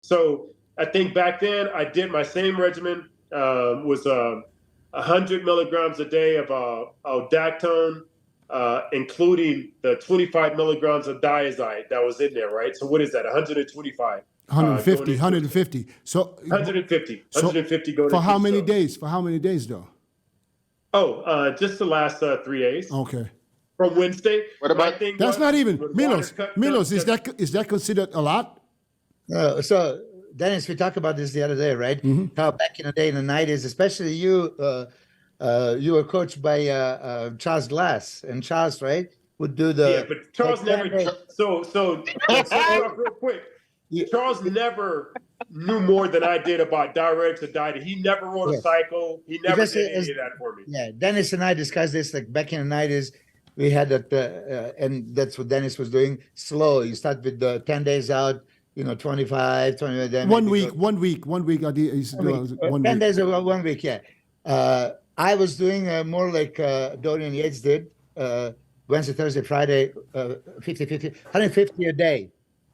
So I think back then I did my same regimen, was 100 milligrams a day of aldactone, including the 25 milligrams of diazide that was in there, right? So what is that? 125. 150, 150. So 150 going for into how many so. days? For how many days though? Oh, just the last 3 days. Okay. From Wednesday. What about That's not even Milos. Milos, is that considered a lot? So Dennis, we talked about this the other day, right? How back in the day in the 90s, especially you were coached by Charles Glass, and Charles, right, would do the but Charles never. So real quick. Charles never knew more than I did about diuretics or diet. He never wrote a cycle. He never did any of that for me. Yeah, Dennis and I discussed this like back in the 90s. We had that, and that's what Dennis was doing. Slow. You start with the 10 days out, 25, 20. Then 1 week. I used to do 1 10 week. days of 1 week, yeah. I was doing more like Dorian Yates did, Wednesday, Thursday, Friday, 50-50, 150 a day.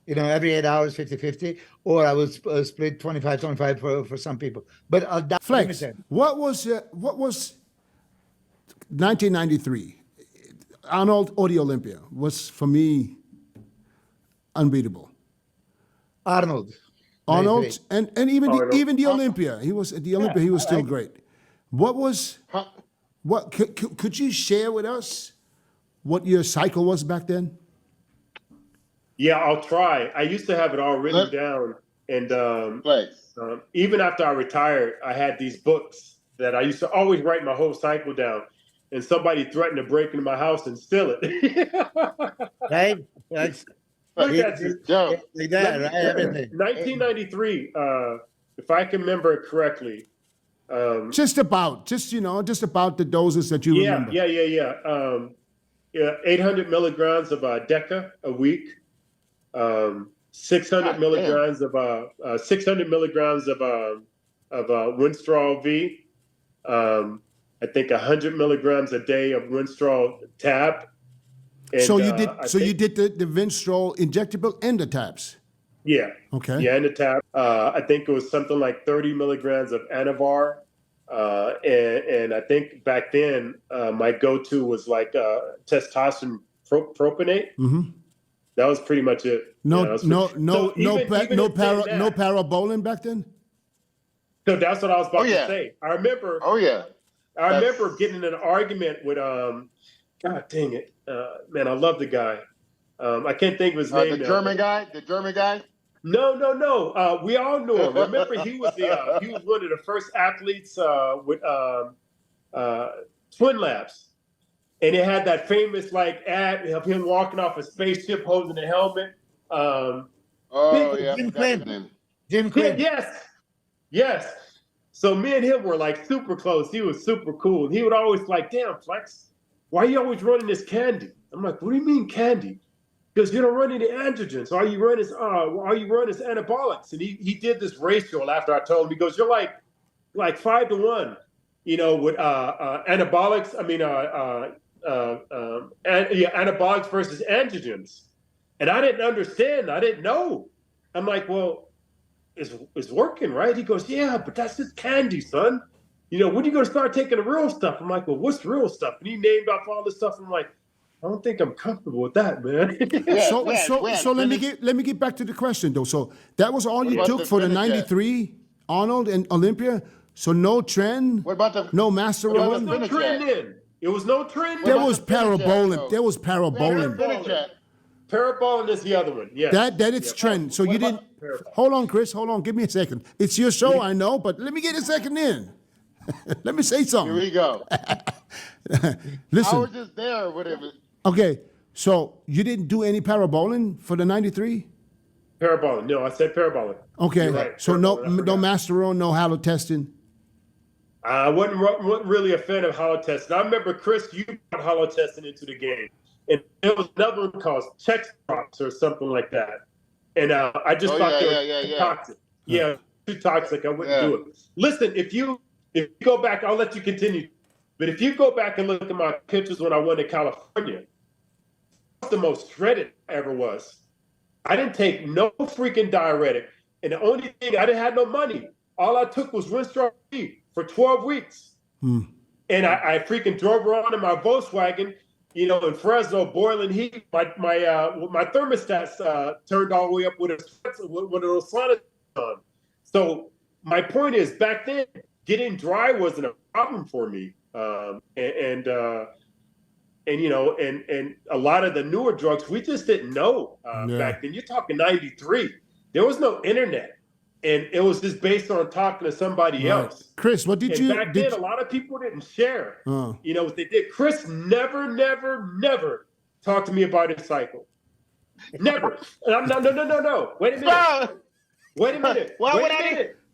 Every 8 hours, 50-50, or I would split 25-25 for some people. But Flex, what was 1993? Arnold or the Olympia was for me unbeatable. Arnold, and even the Olympia. He was at the Olympia. He was still great. Could you share with us what your cycle was back then? Yeah, I'll try. I used to have it all written down, and even after I retired, I had these books that I used to always write my whole cycle down. And somebody threatened to break into my house and steal it. Right? That's Look at you. Like that, right? Everything. 1993, if I can remember it correctly. Just about the doses that you remember. Yeah. 800 milligrams of Deca a week. 600 milligrams of Winstrol V. I think 100 milligrams a day of Winstrol tab. And, so you did the Winstrol injectable and the tabs. Yeah. Okay. Yeah, and the tab. I think it was something like 30 milligrams of Anavar. And I think back then my go-to was like testosterone propionate. Mm-hmm. That was pretty much it. No parabolin back then. So that's what I was about to say. I remember. I remember getting in an argument with God dang it, man! I love the guy. I can't think of his name. The German guy. No. We all knew him. Remember, he was one of the first athletes with Twin Labs, and it had that famous ad of him walking off a spaceship holding a helmet. Jim Quinn. Jim Quinn. Yes. So me and him were like super close. He was super cool. He would always like, damn, Flex, why are you always running this candy? I'm like, what do you mean candy? Because you don't run any androgens. All you run is anabolics. And he did this ratio after I told him. He goes, you're like 5-to-1, with anabolics. I mean, anabolics versus androgens. And I didn't understand. I didn't know. I'm like, well, it's working, right? He goes, yeah, but that's just candy, son. When are you going to start taking the real stuff? I'm like, well, what's real stuff? And he named off all this stuff. I'm like, I don't think I'm comfortable with that, man. So let me get back to the question though. So that was all you took for the 93 Arnold and Olympia. So no trend. What about no master rolling? There was no trend in. It was no trend. There was parabolin. There was parabolin. Parabolin is the other one. Yeah. That it's trend. So you didn't. Hold on, Chris. Hold on. Give me a second. It's your show, I know, but let me get a second in. Let me say something. Here we go. Listen. I was just there, whatever. Okay, so you didn't do any parabolin for the 93? Parabolin. No, I said parabolin. Okay, right. So no masterone, no halotestin. I wasn't really a fan of halotestin. I remember, Chris, you brought halotestin into the game. And there was another one called Chex Drops or something like that. And I just thought they were toxic. Yeah, too toxic. I wouldn't do it. Listen, if you go back, I'll let you continue. But if you go back and look at my pictures when I went to California, the most shredded I ever was. I didn't take no freaking diuretic. And the only thing, I didn't have no money. All I took was Winstrol for 12 weeks. And I freaking drove around in my Volkswagen, in Fresno, boiling heat. My thermostats turned all the way up with one of those saunas on. So my point is, back then, getting dry wasn't a problem for me. And a lot of the newer drugs, we just didn't know back then. You're talking 93. There was no internet. And it was just based on talking to somebody else. Chris, what did you... Back then, a lot of people didn't share. What they did. Chris never talked to me about his cycle. Never. No. Wait a minute. Wait a minute.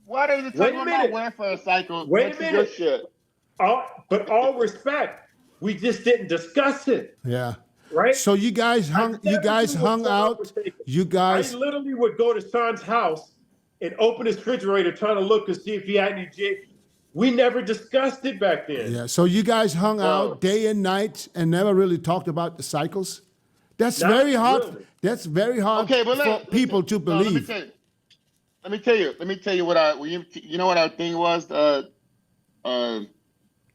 Why did you talk about welfare cycle? Wait a minute. Shit. But all respect, we just didn't discuss it. Yeah. Right? So you guys hung out. You guys... I literally would go to Sean's house and open his refrigerator trying to look and see if he had any We never discussed it back then. Yeah, so you guys hung out day and night and never really talked about the cycles? That's very hard. Really. That's very hard for people to believe. Let me tell you what what our thing was,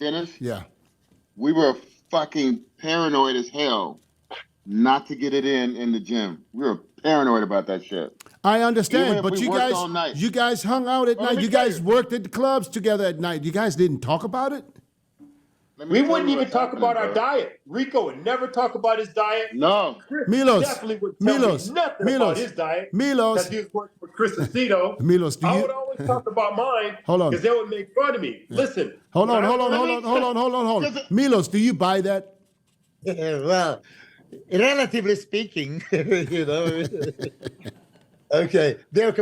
Dennis? Yeah. We were fucking paranoid as hell not to get it in the gym. We were paranoid about that shit. I understand, but you guys hung out at night. You guys worked at the clubs together at night. You guys didn't talk about it? We wouldn't even talk about our diet. Rico would never talk about his diet. No. Milos definitely would tell me nothing about his diet. Milos. Because he was working for Chris Aceto. Milos, I would always talk about mine. Hold on. Because they would make fun of me. Yeah. Listen. Hold on. Milos, do you buy that? Well, relatively speaking, Okay, they're